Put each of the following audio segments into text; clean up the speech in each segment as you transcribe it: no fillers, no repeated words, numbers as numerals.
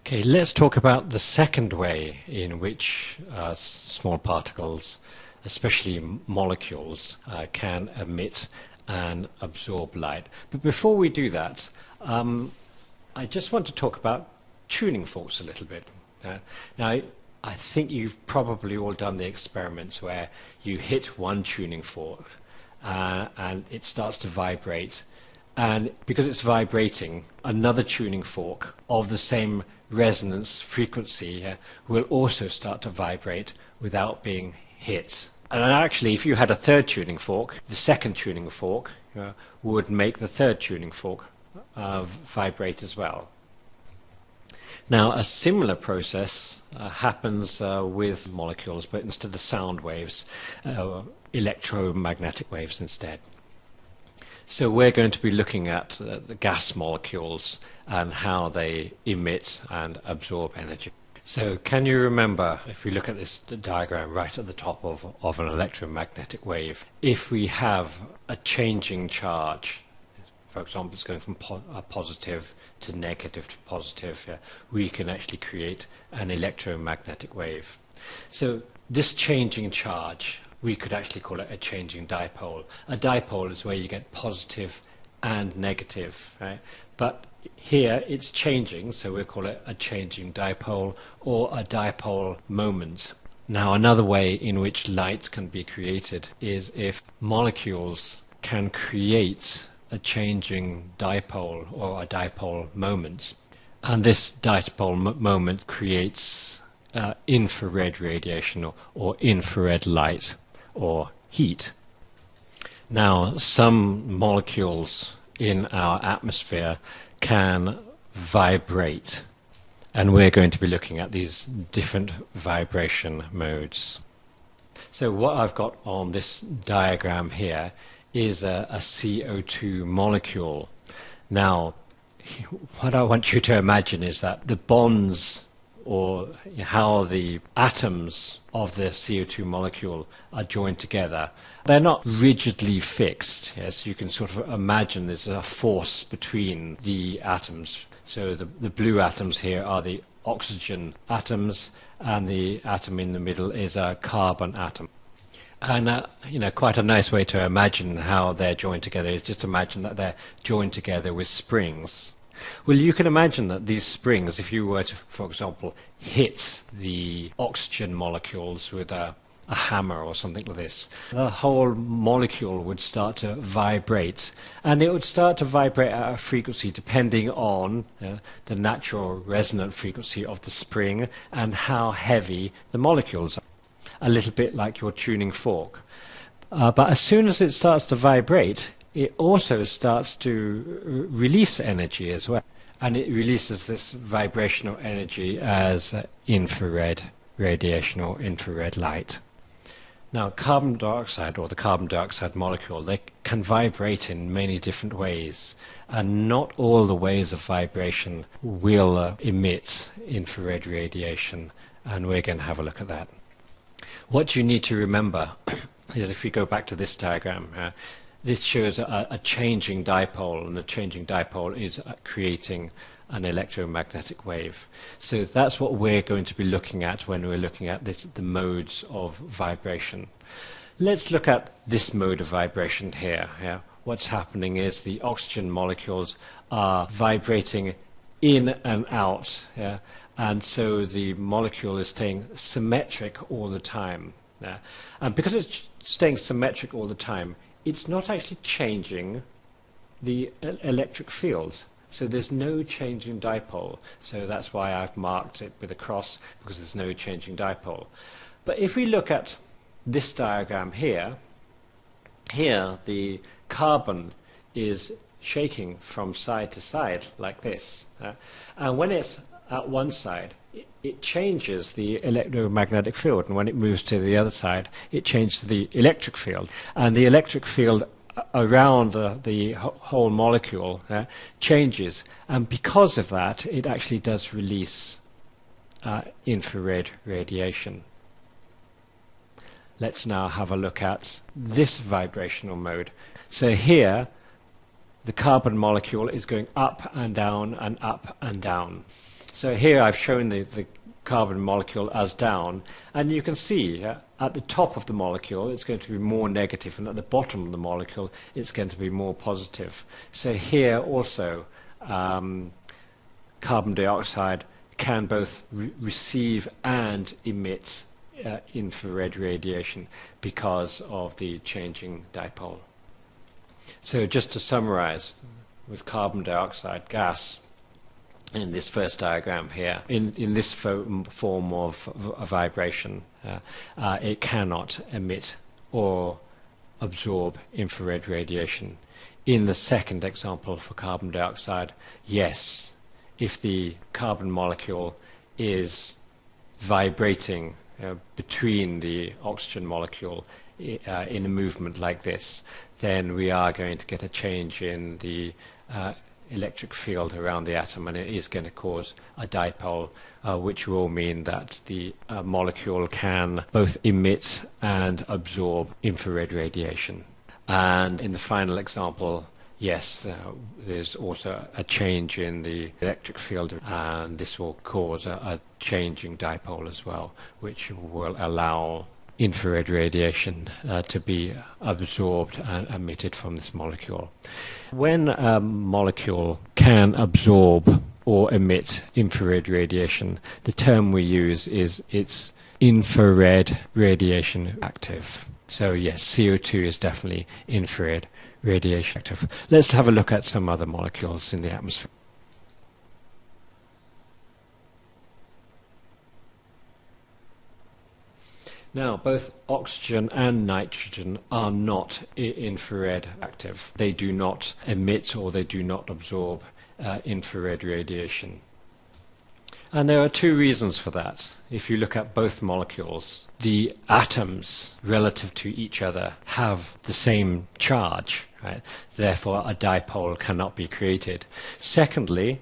Okay, let's talk about the second way in which small particles, especially molecules, can emit and absorb light. But before we do that, I just want to talk about tuning forks a little bit. Now, I think you've probably all done the experiments where you hit one tuning fork and it starts to vibrate. And because it's vibrating, another tuning fork of the same resonance frequency will also start to vibrate without being hit. And actually, if you had a third tuning fork, the second tuning fork would make the third tuning fork vibrate as well. Now, a similar process happens with molecules, but instead of sound waves, electromagnetic waves instead. So we're going to be looking at the gas molecules and how they emit and absorb energy. So can you remember, if we look at this diagram right at the top of an electromagnetic wave, if we have a changing charge, for example, it's going from positive to negative to positive, we can actually create an electromagnetic wave. So this changing charge, we could actually call it a changing dipole. A dipole is where you get positive and negative, right? But here it's changing, so we'll call it a changing dipole or a dipole moment. Now, another way in which light can be created is if molecules can create a changing dipole or a dipole moment. And this dipole moment creates infrared radiation or infrared light or heat. Now, some molecules in our atmosphere can vibrate, and we're going to be looking at these different vibration modes. So what I've got on this diagram here is a CO2 molecule. Now, what I want you to imagine is that the bonds, or how the atoms of the CO2 molecule are joined together, they're not rigidly fixed. Yes, you can sort of imagine there's a force between the atoms. So the blue atoms here are the oxygen atoms, and the atom in the middle is a carbon atom. And quite a nice way to imagine how they're joined together is just imagine that they're joined together with springs. Well, you can imagine that these springs, if you were to, for example, hit the oxygen molecules with a hammer or something like this, the whole molecule would start to vibrate, and it would start to vibrate at a frequency depending on the natural resonant frequency of the spring and how heavy the molecules are. A little bit like your tuning fork. But as soon as it starts to vibrate, it also starts to release energy as well. And it releases this vibrational energy as infrared radiation or infrared light. Now, carbon dioxide, or the carbon dioxide molecule, they can vibrate in many different ways. And not all the ways of vibration will emit infrared radiation. And we're going to have a look at that. What you need to remember is, if we go back to this diagram, this shows a changing dipole, and the changing dipole is creating an electromagnetic wave. So that's what we're going to be looking at when we're looking at the modes of vibration. Let's look at this mode of vibration here. What's happening is the oxygen molecules are vibrating in and out, and so the molecule is staying symmetric all the time. And because it's staying symmetric all the time, it's not actually changing the electric field. So there's no changing dipole. So that's why I've marked it with a cross, because there's no changing dipole. But if we look at this diagram here, the carbon is shaking from side to side like this. And when it's at one side, it changes the electromagnetic field, and when it moves to the other side, it changes the electric field. And the electric field around the whole molecule changes, and because of that, it actually does release infrared radiation. Let's now have a look at this vibrational mode. So here, the carbon molecule is going up and down and up and down. So here I've shown the carbon molecule as down, and you can see at the top of the molecule it's going to be more negative, and at the bottom of the molecule it's going to be more positive. So here also carbon dioxide can both receive and emit infrared radiation because of the changing dipole. So just to summarize, with carbon dioxide gas, in this first diagram here, in this form of a vibration, it cannot emit or absorb infrared radiation. In the second example for carbon dioxide, yes, if the carbon molecule is vibrating between the oxygen molecule in a movement like this, then we are going to get a change in the electric field around the atom, and it is going to cause a dipole, which will mean that the molecule can both emit and absorb infrared radiation. And in the final example, yes, there's also a change in the electric field, and this will cause a changing dipole as well, which will allow infrared radiation to be absorbed and emitted from this molecule. When a molecule can absorb or emit infrared radiation, the term we use is it's infrared radiation active. So yes, CO2 is definitely infrared radiation active. Let's have a look at some other molecules in the atmosphere. Now, both oxygen and nitrogen are not infrared active. They do not emit or they do not absorb infrared radiation. And there are two reasons for that. If you look at both molecules, the atoms relative to each other have the same charge, right? Therefore, a dipole cannot be created. Secondly,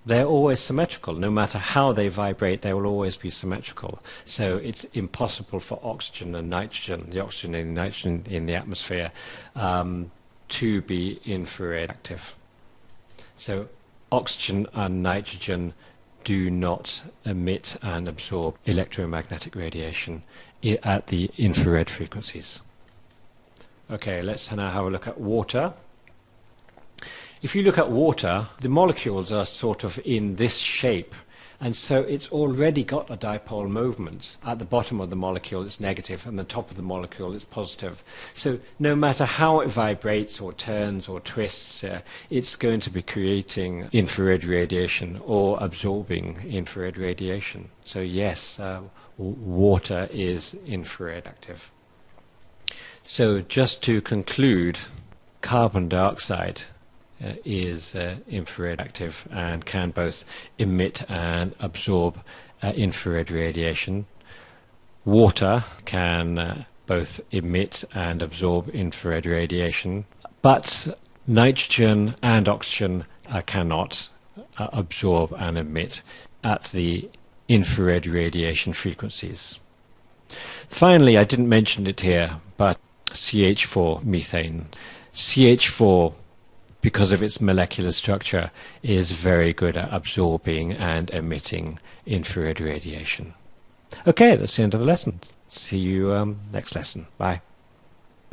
they're always symmetrical. No matter how they vibrate, they will always be symmetrical. So it's impossible for oxygen and nitrogen, the oxygen and nitrogen in the atmosphere, to be infrared active. So oxygen and nitrogen do not emit and absorb electromagnetic radiation at the infrared frequencies. Okay, let's now have a look at water. If you look at water, the molecules are sort of in this shape, and so it's already got a dipole movement. At the bottom of the molecule it's negative, and the top of the molecule it's positive. So no matter how it vibrates or turns or twists, it's going to be creating infrared radiation or absorbing infrared radiation. So yes, water is infrared active. So just to conclude, carbon dioxide is infrared active and can both emit and absorb infrared radiation. Water can both emit and absorb infrared radiation, but nitrogen and oxygen cannot absorb and emit at the infrared radiation frequencies. Finally, I didn't mention it here, but CH4, methane. CH4, because of its molecular structure, is very good at absorbing and emitting infrared radiation. Okay, that's the end of the lesson. See you next lesson. Bye.